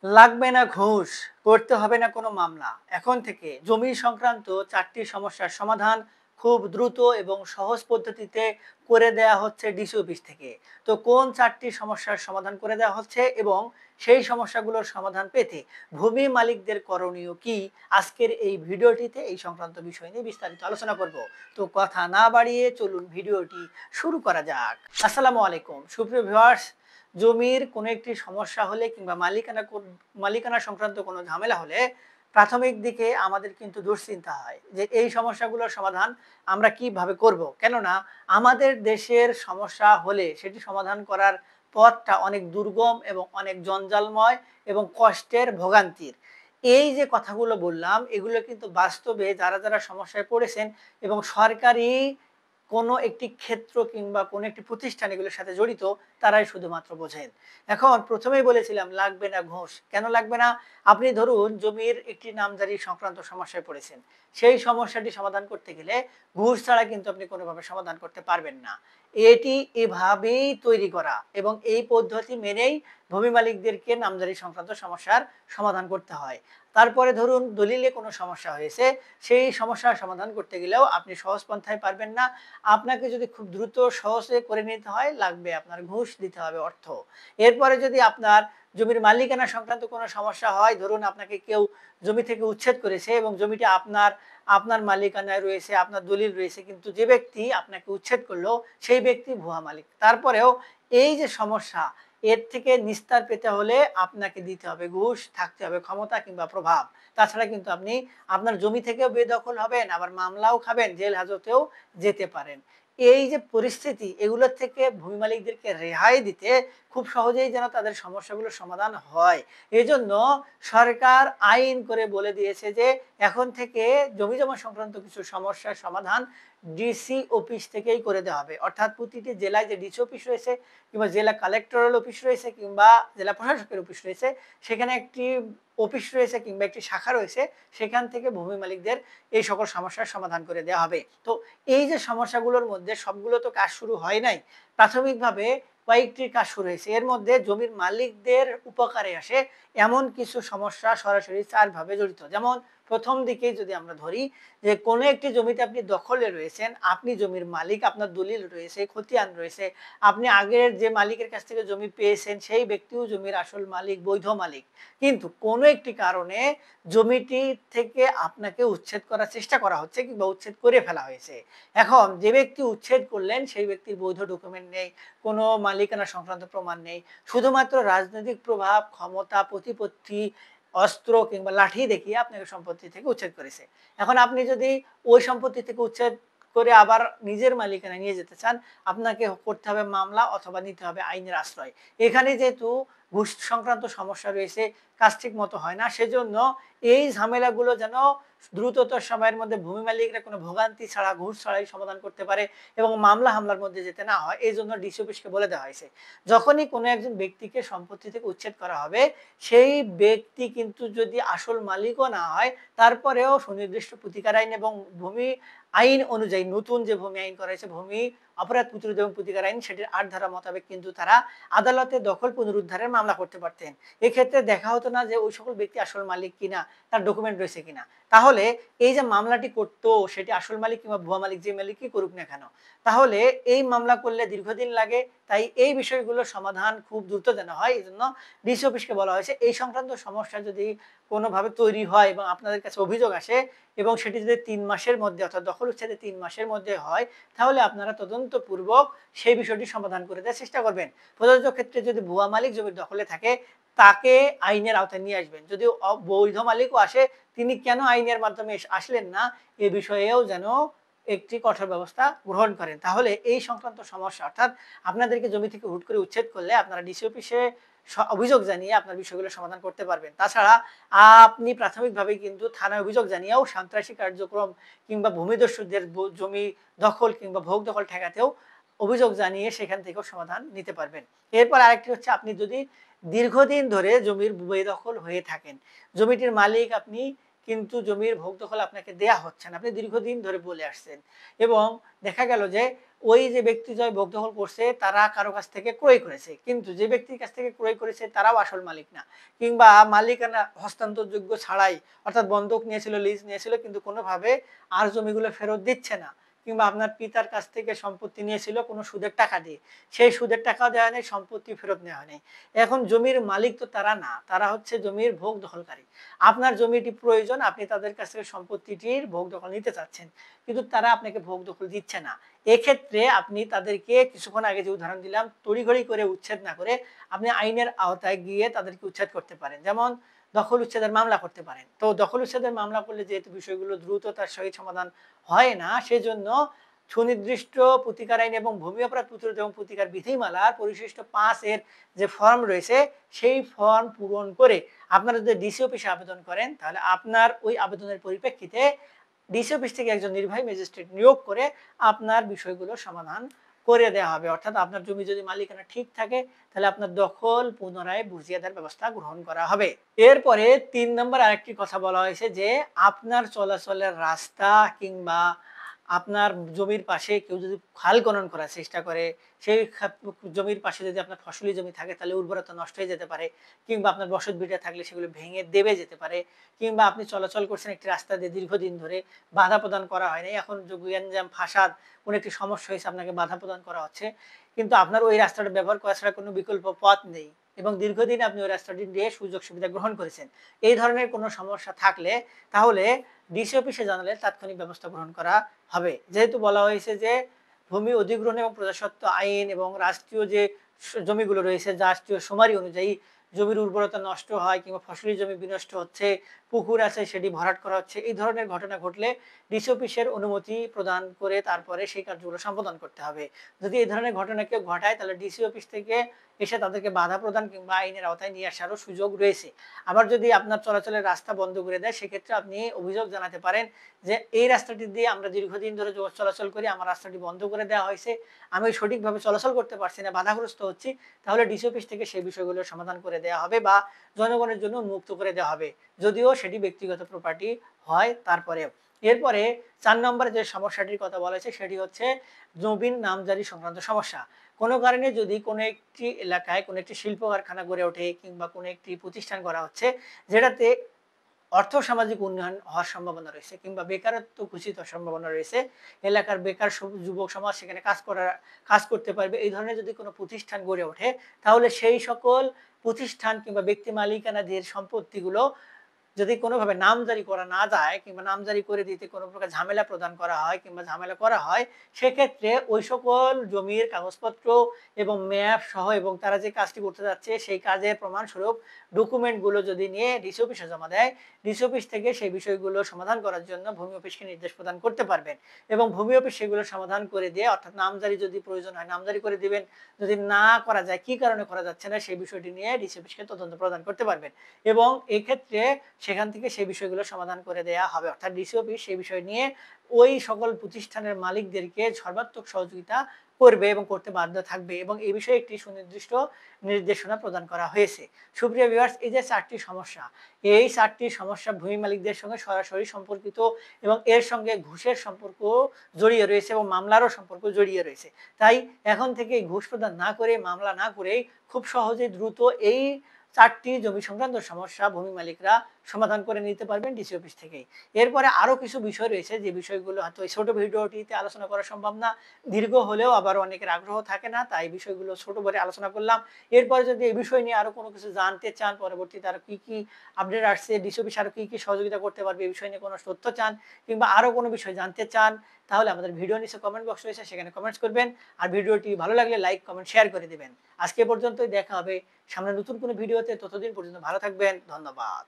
লাগবে না ঘুষ, করতে হবে না কোনো মামলা। এখন থেকে জমি সংক্রান্ত ৪টি সমস্যার সমাধান খুব দ্রুত এবং সহজ পদ্ধতিতে করে দেয়া হচ্ছে ডিসি অফিস থেকে। তো কোন ৪টি সমস্যার সমাধান করে দেওয়া হচ্ছে এবং সেই সমস্যাগুলোর সমাধান পেতে ভূমি মালিকদের করণীয় কি? আজকের এই ভিডিওটিতে এই সংক্রান্ত বিষয় নিয়ে বিস্তারিত আলোচনা করব। তো কথা না বাড়িয়ে চলুন ভিডিওটি শুরু করা যাক। আসসালামু আলাইকুম সুপ্রিয় ভিউয়ার্স, জমির কোনো একটি সমস্যা হলে কিংবা মালিকানা সংক্রান্ত কোনো ঝামেলা হলে প্রাথমিক দিকে আমাদের কিন্তু দুশ্চিন্তা হয় যে এই সমস্যাগুলোর সমাধান আমরা কিভাবে করব। কেননা আমাদের দেশের সমস্যা হলে সেটি সমাধান করার পথটা অনেক দুর্গম এবং অনেক জঞ্জালময় এবং কষ্টের, ভোগান্তির। এই যে কথাগুলো বললাম এগুলো কিন্তু বাস্তবে যারা যারা সমস্যায় পড়েছেন এবং সরকারি কোনো একটি ক্ষেত্র কিংবা কোনো একটি প্রতিষ্ঠান এগুলোর সাথে জড়িত তারাই শুধুমাত্র বোঝেন। এখন প্রথমেই বলেছিলাম লাগবে না ঘুষ। কেন লাগবে না? আপনি ধরুন জমির একটি নামজারি সংক্রান্ত সমস্যায় পড়েছেন। সেই সমস্যাটি সমাধান করতে গেলে ঘুষ ছাড়া কিন্তু আপনি কোনোভাবে সমাধান করতে পারবেন না। এটি এভাবেই তৈরি করা এবং এই পদ্ধতি মেনেই ভূমি মালিকদেরকে নামজারি সংক্রান্ত সমস্যার সমাধান করতে হয়। তারপরে ধরুন দলিলে কোনো সমস্যা হয়েছে, সেই সমস্যার সমাধান করতে গেলেও আপনি সহজ পন্থায় পারবেন না। আপনাকে যদি খুব দ্রুত সহজে করে নিতে হয় লাগবে আপনার ঘুষ দিতে হবে, অর্থ। এরপরে যদি আপনার জমির মালিকানা সংক্রান্ত কোনো সমস্যা হয়, ধরুন আপনাকে কেউ জমি থেকে উচ্ছেদ করেছে এবং জমিটি আপনার আপনার মালিকানায় রয়েছে, আপনার দলিল রয়েছে, কিন্তু যে ব্যক্তি আপনাকে উচ্ছেদ করলো সেই ব্যক্তি ভুয়া মালিক। তারপরেও এই যে সমস্যা, এর থেকে নিস্তার পেতে হলে আপনাকে দিতে হবে ঘুষ, থাকতে হবে ক্ষমতা কিংবা প্রভাব। তাছাড়া কিন্তু আপনি আপনার জমি থেকেও বেদখল হবেন, আবার মামলাও খাবেন, জেল হাজতেও যেতে পারেন। এই যে পরিস্থিতি, এগুলোর থেকে ভূমি মালিকদেরকে রেহাই দিতে খুব সহজেই যেন তাদের সমস্যাগুলোর সমাধান হয়, এজন্য সরকার আইন করে বলে দিয়েছে যে এখন থেকে জমি জমা সংক্রান্ত কিছু সমস্যার সমাধান ডিসি অফিস থেকেই করে দেওয়া হবে। অর্থাৎ প্রতিটি জেলায় যে ডিসি অফিস রয়েছে কিংবা জেলা কালেক্টরাল অফিস রয়েছে কিংবা জেলা প্রশাসকের অফিস রয়েছে, সেখানে একটি অফিস রয়েছে কিংবা একটি শাখা রয়েছে, সেখান থেকে ভূমি মালিকদের এই সকল সমস্যার সমাধান করে দেওয়া হবে। তো এই যে সমস্যাগুলোর মধ্যে সবগুলো তো কাজ শুরু হয় নাই, প্রাথমিকভাবে কয়েকটি কাজ শুরু হয়েছে। এর মধ্যে জমির মালিকদের উপকারে আসে এমন কিছু সমস্যা সরাসরি ৪ ভাবে জড়িত। যেমন প্রথম দিকেই যদি আমরা ধরি যে কোনো একটি জমিতে আপনি দখলে রয়েছেন, আপনি জমির মালিক, আপনার দলিল রয়েছে, খতিয়ান রয়েছে, আপনি আগের যে মালিকের কাছ থেকে জমি পেয়েছেন সেই ব্যক্তিও জমির আসল মালিক, বৈধ মালিক। কিন্তু কোনো একটি কারণে জমিটি থেকে আপনাকে উচ্ছেদ করার চেষ্টা করা হচ্ছে কিংবা উচ্ছেদ করে ফেলা হয়েছে। এখন যে ব্যক্তি উচ্ছেদ করলেন সেই ব্যক্তির বৈধ ডকুমেন্ট নেই, কোনো মালিকানা সংক্রান্ত প্রমাণ নেই। শুধুমাত্র রাজনৈতিক প্রভাব, ক্ষমতা, প্রতিপত্তি, অস্ত্র কিংবা লাঠি দেখিয়ে আপনাকে সম্পত্তি থেকে উচ্ছেদ করেছে। এখন আপনি যদি ওই সম্পত্তি থেকে উচ্ছেদ করে আবার নিজের মালিকানায় নিয়ে যেতে চান, আপনাকে করতে হবে মামলা অথবা নিতে হবে আইনের আশ্রয়। এখানে যেহেতু ঘুষ সংক্রান্ত সমস্যা রয়েছে, কাজ ঠিক মতো হয় না, সেজন্য এই ঝামেলাগুলো যেন দ্রুততর সময়ের মধ্যে ভূমি মালিকরা কোনো ভোগান্তি ছাড়া, ঘুষ ছাড়াই সমাধান করতে পারে এবং মামলা হামলার মধ্যে যেতে না হয়, এই জন্য ডিসি অফিসকে বলে দেওয়া হয়েছে যখনই কোনো একজন ব্যক্তিকে সম্পত্তি থেকে উচ্ছেদ করা হবে, সেই ব্যক্তি কিন্তু যদি আসল মালিকও না হয়, তারপরেও সুনির্দিষ্ট প্রতিকার আইন এবং ভূমি আইন অনুযায়ী নতুন যে ভূমি আইন করা হয়েছে, ভূমি অপরাধ প্রতিরোধ এবং প্রতিকার আইন, সেটির ৮ ধারা মোতাবেক কিন্তু তারা আদালতে দখল পুনরুদ্ধারের মামলা করতে পারতেন। এক্ষেত্রে দেখা হতো না যে ওই সকল ব্যক্তি আসল মালিক কিনা, তার ডকুমেন্ট রয়েছে কিনা। তাহলে এই যে মামলাটি করতো সেটি আসল মালিক কিংবা ভুয়া মালিক যে মালিকই করুক না কেন, তাহলে এই মামলা করলে দীর্ঘদিন লাগে। তাই এই বিষয়গুলোর সমাধান খুব দ্রুত যেন হয়, এই জন্য ডিসি অফিসকে বলা হয়েছে এই সংক্রান্ত সমস্যা যদি কোনোভাবে তৈরি হয় এবং আপনাদের কাছে অভিযোগ আসে এবং সেটি যদি ৩ মাসের মধ্যে, অর্থাৎ দখল উচ্ছেদের ৩ মাসের মধ্যে হয়, তাহলে আপনারা তদন্তপূর্বক সেই বিষয়টি সমাধান করে দেওয়ার চেষ্টা করবেন। প্রযোজ্য ক্ষেত্রে যদি ভুয়া মালিক জমির দখলে থাকে, তাকে আইনের আওতায় নিয়ে আসবেন। যদি বৈধ মালিকও আসে, তিনি কেন আইনের মাধ্যমে আসলেন না, এ বিষয়েও যেন একটি কঠোর ব্যবস্থা গ্রহণ করেন। তাহলে এই সংক্রান্ত সমস্যা, অর্থাৎ আপনাদেরকে জমি থেকে হুট করে উচ্ছেদ করলে আপনারা ডিসি অফিসে অভিযোগ জানিয়ে আপনার বিষয়গুলো সমাধান করতে পারবেন। তাছাড়া আপনি প্রাথমিকভাবে কিন্তু থানায় অভিযোগ জানিয়েও সন্ত্রাসী কার্যক্রম কিংবা ভূমিদস্যুদের জমি দখল কিংবা ভোগ দখল ঠেকাতেও অভিযোগ জানিয়ে সেখান থেকেও সমাধান নিতে পারবেন। এরপর আরেকটি হচ্ছে, আপনি যদি দীর্ঘদিন ধরে জমির বেদখল হয়ে থাকেন, জমিটির মালিক আপনি কিন্তু জমির ভোগ দখল আপনাকে দেয়া হচ্ছে না, আপনি দীর্ঘদিন ধরে বলে আসছেন এবং দেখা গেল যে ওই যে ব্যক্তি যে ভোগ দখল করছে তারা কারো কাছ থেকে ক্রয় করেছে, কিন্তু যে ব্যক্তির কাছ থেকে ক্রয় করেছে তারাও আসল মালিক না, কিংবা মালিকানা হস্তান্তরযোগ্য ছাড়াই, অর্থাৎ বন্ধক নিয়েছিল, লিজ নিয়েছিল, কিন্তু কোনোভাবে আর জমিগুলো ফেরত দিচ্ছে না, কিংবা আপনার পিতার কাছ থেকে সম্পত্তি নিয়েছিল কোনো সুদের টাকা দিয়ে, সেই সুদের টাকা দেওয়া নেই, সম্পত্তি ফেরত নেওয়া নেই। এখন জমির মালিক তো তারা না, তারা হচ্ছে জমির ভোগ দখলকারী। আপনার জমিটি প্রয়োজন, আপনি তাদের কাছ থেকে সম্পত্তিটির ভোগ দখল নিতে চাচ্ছেন, কিন্তু তারা আপনাকে ভোগ দখল দিচ্ছে না। এক্ষেত্রে আপনি তাদেরকে কিছুক্ষণ আগে যে উদাহরণ দিলাম, তড়িঘড়ি করে উচ্ছেদ না করে আপনি আইনের আওতায় গিয়ে তাদেরকে উচ্ছেদ করতে পারেন। যেমন দখল উচ্ছেদের মামলা করতে পারেন। তো দখল উচ্ছেদের মামলা করলে যেহেতু বিষয়গুলো দ্রুততার সহিত সমাধান হয় না, সেজন্য সুনির্দিষ্ট প্রতিকার আইন এবং ভূমি অপরাধ প্রতিরোধ এবং প্রতিকার বিধিমালার পরিশিষ্ট 5 এর যে ফর্ম রয়েছে, সেই ফর্ম পূরণ করে আপনারা যদি ডিসি অফিসে আবেদন করেন, তাহলে আপনার ওই আবেদনের পরিপ্রেক্ষিতে ডিসি অফিস থেকে একজন নির্বাহী ম্যাজিস্ট্রেট নিয়োগ করে আপনার বিষয়গুলো সমাধান করে দেওয়া হবে। অর্থাৎ আপনার জমি যদি মালিকানা ঠিক থাকে, তাহলে আপনার দখল পুনরায় বুঝিয়ে দেওয়ার ব্যবস্থা গ্রহণ করা হবে। এরপরে 3 নম্বর আরেকটি কথা বলা হয়েছে যে আপনার চলাচলের রাস্তা কিংবা আপনার জমির পাশে কেউ যদি খাল খনন করার চেষ্টা করে, সেই জমির পাশে যদি আপনার ফসলি জমি থাকে, তাহলে উর্বরতা নষ্ট হয়ে যেতে পারে, কিংবা আপনার বসত ভিটা থাকলে সেগুলো ভেঙে দেবে যেতে পারে, কিংবা আপনি চলাচল করছেন একটি রাস্তা দিয়ে দীর্ঘদিন ধরে, বাধা প্রদান করা হয়নি, এখন গ্যাঞ্জাম ফাসাদ কোনো একটি সমস্যা হয়েছে, আপনাকে বাধা প্রদান করা হচ্ছে, কিন্তু আপনার ওই রাস্তাটা ব্যবহার করা ছাড়া কোনো বিকল্প পথ নেই এবং দীর্ঘদিন আপনি ওই রাস্তাটি দিয়ে সুযোগ সুবিধা গ্রহণ করেছেন। এই ধরনের কোনো সমস্যা থাকলে তাহলে ডিসি অফিসে জানালে তাৎক্ষণিক ব্যবস্থা গ্রহণ করা হবে। যেহেতু বলা হয়েছে যে ভূমি অধিগ্রহণ এবং প্রজাস্বত্ব আইন এবং রাষ্ট্রীয় যে জমিগুলো রয়েছে, রাষ্ট্রীয় শুমারি অনুযায়ী জমির উর্বরতা নষ্ট হয় কিংবা ফসলি জমি বিনষ্ট হচ্ছে, পুকুর আছে সেটি ভরাট করা হচ্ছে, এই ধরনের ঘটনা ঘটলে ডিসি অফিসের অনুমতি প্রদান করে তারপরে সেই কার্যগুলো সম্পাদন করতে হবে। যদি এই ধরনের ঘটনা কেউ ঘটায়, তাহলে ডিসি অফিস থেকে এসে তাদেরকে বাধা প্রদান কিংবা আইনের আওতায় নিয়ে আসারও সুযোগ রয়েছে। আবার যদি আপনার চলাচলের রাস্তা বন্ধ করে দেয়, সেক্ষেত্রে আপনি অভিযোগ জানাতে পারেন যে এই রাস্তাটি দিয়ে আমরা দীর্ঘদিন ধরে চলাচল করি, আমার রাস্তাটি বন্ধ করে দেওয়া হয়েছে, আমি সঠিকভাবে চলাচল করতে পারছি না, বাধাগ্রস্ত হচ্ছি, তাহলে ডিসি অফিস থেকে সেই বিষয়গুলোর সমাধান করে দেওয়া হবে বা জনগণের জন্য উন্মুক্ত করে দেওয়া হবে, যদিও সেটি ব্যক্তিগত প্রপার্টি হয় তারপরেও। এরপরে 4 নম্বরে যে সমস্যাটির কথা বলা হয়েছে, সেটি হচ্ছে জমির নামজারি সংক্রান্ত সমস্যা। কোনো কারণে যদি কোনো একটি এলাকায় কোনো একটি শিল্প কারখানা গড়ে ওঠে কিংবা কোনো একটি প্রতিষ্ঠান করা হচ্ছে, যেটাতে অর্থ সামাজিক উন্নয়ন হওয়ার সম্ভাবনা রয়েছে কিংবা বেকারত্ব ঘোষিত হওয়ার সম্ভাবনা রয়েছে, এলাকার বেকার যুবক সমাজ সেখানে কাজ করতে পারবে, এই ধরনের যদি কোনো প্রতিষ্ঠান গড়ে ওঠে, তাহলে সেই সকল প্রতিষ্ঠান কিংবা ব্যক্তি মালিকানাধীন সম্পত্তিগুলো যদি কোনোভাবে নামজারি করা না যায় কিংবা নামজারি করে দিতে কোনো প্রকার ঝামেলা প্রদান করা হয় কিংবা ঝামেলা করা হয়, সেক্ষেত্রে ওই সকল জমির কাগজপত্র এবং ম্যাপ সহ এবং তারা যে কাজটি করতে যাচ্ছে সেই কাজের প্রমাণস্বরূপ ডকুমেন্টগুলো যদি নিয়ে ডিসি অফিসে জমা দেয়, ডিসি অফিস থেকে সেই বিষয়গুলো সমাধান করার জন্য ভূমি অফিসকে নির্দেশ প্রদান করতে পারবেন এবং ভূমি অফিস সেগুলো সমাধান করে দিয়ে, অর্থাৎ নামজারি যদি প্রয়োজন হয় নামজারি করে দিবেন, যদি না করা যায় কি কারণে করা যাচ্ছে না সেই বিষয়টি নিয়ে ডিসি অফিসকে তদন্ত প্রদান করতে পারবেন এবং এক্ষেত্রে সেখান থেকে সেই বিষয়গুলো সমাধান করে দেয়া হবে। অর্থাৎ ডিসি অফিস সেই বিষয় নিয়ে ওই সকল প্রতিষ্ঠানের মালিকদেরকে সর্বাত্মক সহযোগিতা করবে এবং করতে বাধ্য থাকবে এবং এই বিষয়ে একটি সুনির্দিষ্ট নির্দেশনা প্রদান করা হয়েছে। সুপ্রিয় ভিউয়ার্স, এই যে 4টি সমস্যা, এই 4টি সমস্যা ভূমি মালিকদের সঙ্গে সরাসরি সম্পর্কিত এবং এর সঙ্গে ঘুষের সম্পর্ক জড়িয়ে রয়েছে এবং মামলারও সম্পর্ক জড়িয়ে রয়েছে। তাই এখন থেকে ঘুষ প্রদান না করে, মামলা না করেই খুব সহজে দ্রুত এই 4টি জমি সংক্রান্ত সমস্যা ভূমি মালিকরা সমাধান করে নিতে পারবেন ডিসি অফিস থেকেই। এরপরে আরো কিছু বিষয় রয়েছে যে বিষয়গুলো হয়তো এই ছোট ভিডিওটিতে আলোচনা করা সম্ভব না, দীর্ঘ হলেও আবার অনেকের আগ্রহ থাকে না, তাই বিষয়গুলো ছোট করে আলোচনা করলাম। এরপরে যদি এই বিষয় নিয়ে আরো কোনো কিছু জানতে চান, পরবর্তীতে আরো কি কি আপডেট আসছে, ডিসি অফিস আরো কি কি সহযোগিতা করতে পারবে, এই বিষয় নিয়ে কোনো তথ্য চান কিংবা আরো কোনো বিষয় জানতে চান, তাহলে আমাদের ভিডিও নিচে কমেন্ট বক্স রয়েছে, সেখানে কমেন্টস করবেন। আর ভিডিওটি ভালো লাগলে লাইক, কমেন্ট, শেয়ার করে দিবেন। আজকে পর্যন্তই, দেখা হবে সামনে নতুন কোনো ভিডিওতে। ততদিন পর্যন্ত ভালো থাকবেন। ধন্যবাদ।